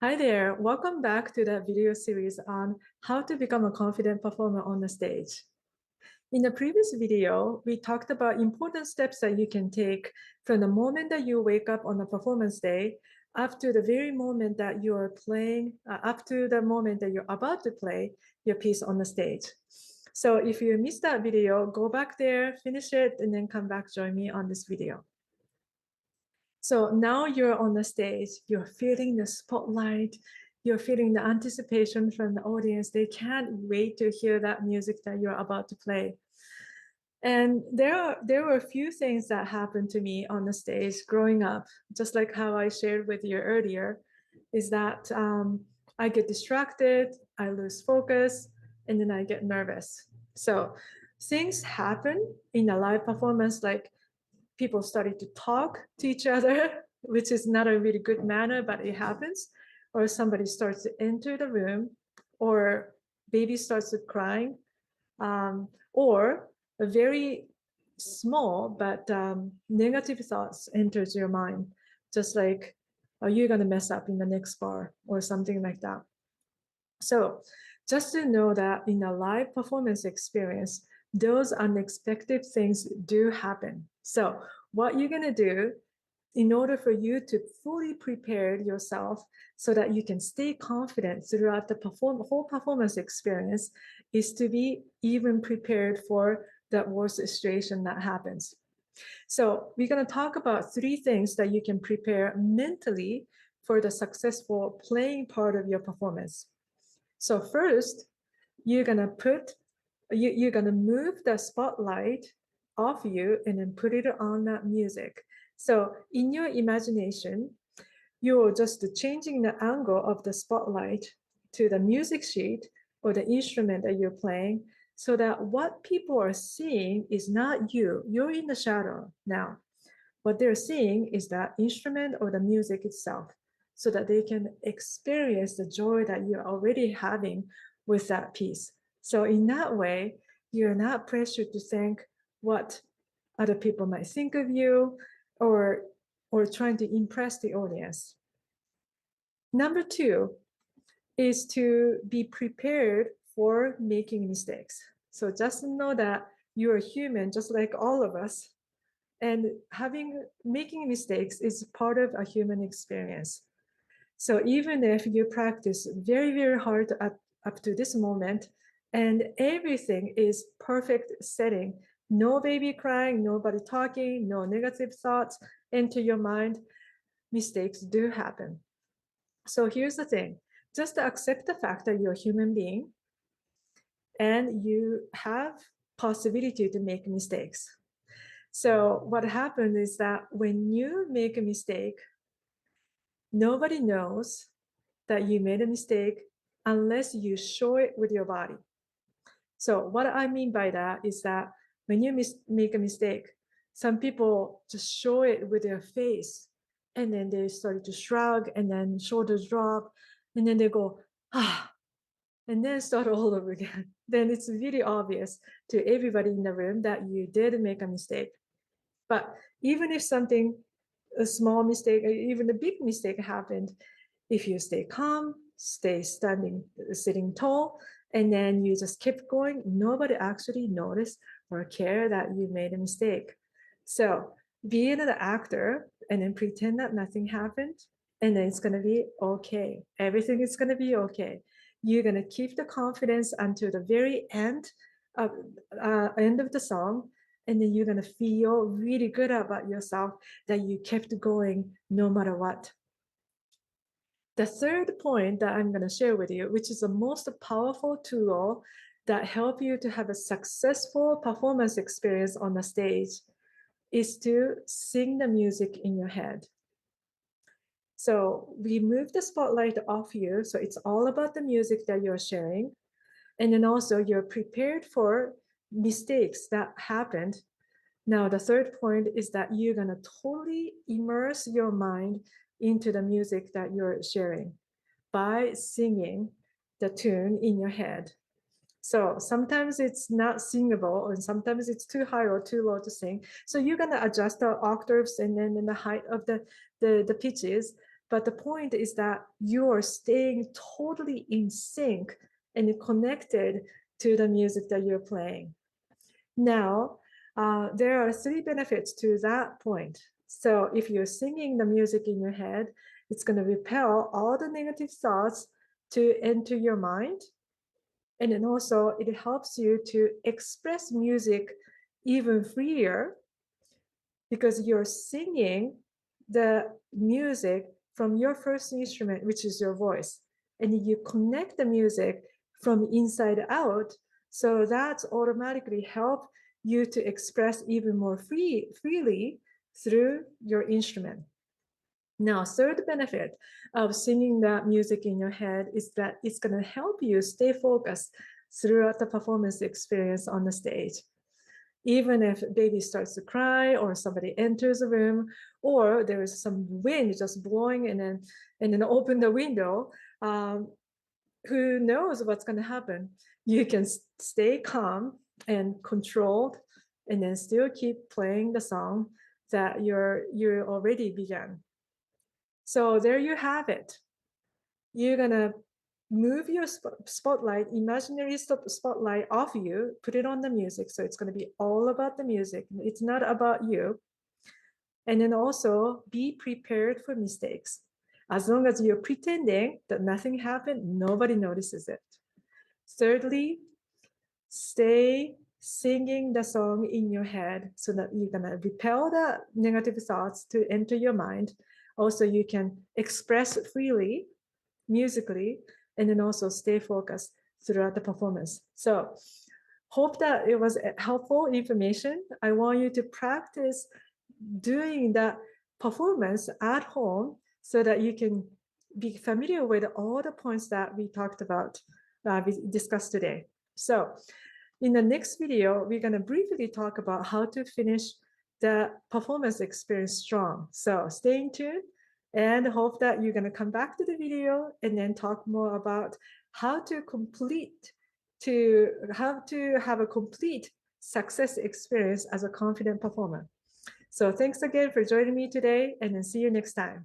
Hi there, welcome back to the video series on how to become a confident performer on the stage. In the previous video, we talked about important steps that you can take from the moment that you wake up on a performance day up to the very moment that you're playing, up to the moment that you're about to play your piece on the stage. So if you missed that video, go back there, finish it, and then come back, join me on this video. So now you're on the stage, you're feeling the spotlight, you're feeling the anticipation from the audience. They can't wait to hear that music that you're about to play. And there were a few things that happened to me on the stage growing up, just like how I shared with you earlier, is that I get distracted, I lose focus, and then I get nervous. So things happen in a live performance, like people started to talk to each other, which is not a really good manner, but it happens. Or somebody starts to enter the room, or baby starts to crying, or a very small but negative thoughts enters your mind, just like, are you going to mess up in the next bar or something like that. So just to know that in a live performance experience, those unexpected things do happen. So what you're going to do in order for you to fully prepare yourself so that you can stay confident throughout the whole performance experience is to be even prepared for that worst situation that happens. So we're going to talk about three things that you can prepare mentally for the successful playing part of your performance. So first, you're gonna you're gonna move the spotlight off you and then put it on that music. So in your imagination, you're just changing the angle of the spotlight to the music sheet or the instrument that you're playing, so that what people are seeing is not you. You're in the shadow now. What they're seeing is that instrument or the music itself, so that they can experience the joy that you're already having with that piece. So in that way, you're not pressured to think what other people might think of you, or trying to impress the audience. Number two is to be prepared for making mistakes. So just know that you're human, just like all of us, and making mistakes is part of a human experience. So even if you practice very, very hard up to this moment, and everything is perfect setting, no baby crying, nobody talking, no negative thoughts into your mind, mistakes do happen. So here's the thing, just accept the fact that you're a human being and you have possibility to make mistakes. So what happened is that when you make a mistake, nobody knows that you made a mistake unless you show it with your body. So what I mean by that is that when you make a mistake, some people just show it with their face, and then they start to shrug, and then shoulders drop, and then they go, ah, and then start all over again. Then it's really obvious to everybody in the room that you did make a mistake. But even if a small mistake, or even a big mistake happened, if you stay calm, stay sitting tall, and then you just keep going, nobody actually notice or care that you made a mistake. So be an actor and then pretend that nothing happened, and then it's gonna be okay. Everything is gonna be okay. You're gonna keep the confidence until the very end of the song, and then you're gonna feel really good about yourself that you kept going no matter what. The third point that I'm going to share with you, which is the most powerful tool that help you to have a successful performance experience on the stage, is to sing the music in your head. So we move the spotlight off you, so it's all about the music that you're sharing. And then also you're prepared for mistakes that happened. Now, the third point is that you're going to totally immerse your mind into the music that you're sharing by singing the tune in your head. So sometimes it's not singable, and sometimes it's too high or too low to sing. So you're going to adjust the octaves and then the height of the pitches But the point is that you're staying totally in sync and connected to the music that you're playing. Now, there are 3 benefits to that point. So if you're singing the music in your head, it's going to repel all the negative thoughts to enter your mind. And then also it helps you to express music even freer because you're singing the music from your first instrument, which is your voice, and you connect the music from inside out. So that's automatically help you to express even more freely through your instrument. Now, third benefit of singing the music in your head is that it's going to help you stay focused throughout the performance experience on the stage. Even if baby starts to cry or somebody enters the room or there is some wind just blowing and then open the window, who knows what's going to happen? You can stay calm and controlled and then still keep playing the song that you already began. So there you have it. You're gonna move your spotlight, imaginary spotlight off you, put it on the music. So it's gonna be all about the music. It's not about you. And then also be prepared for mistakes. As long as you're pretending that nothing happened, nobody notices it. Thirdly, stay singing the song in your head so that you're gonna repel the negative thoughts to enter your mind. Also, you can express freely musically and then also stay focused throughout the performance. So hope that it was helpful information. I want you to practice doing that performance at home so that you can be familiar with all the points that we talked about, we discussed today. So in the next video, we're going to briefly talk about how to finish the performance experience strong. So stay tuned and hope that you're going to come back to the video and then talk more about how to have a complete success experience as a confident performer. So thanks again for joining me today and then see you next time.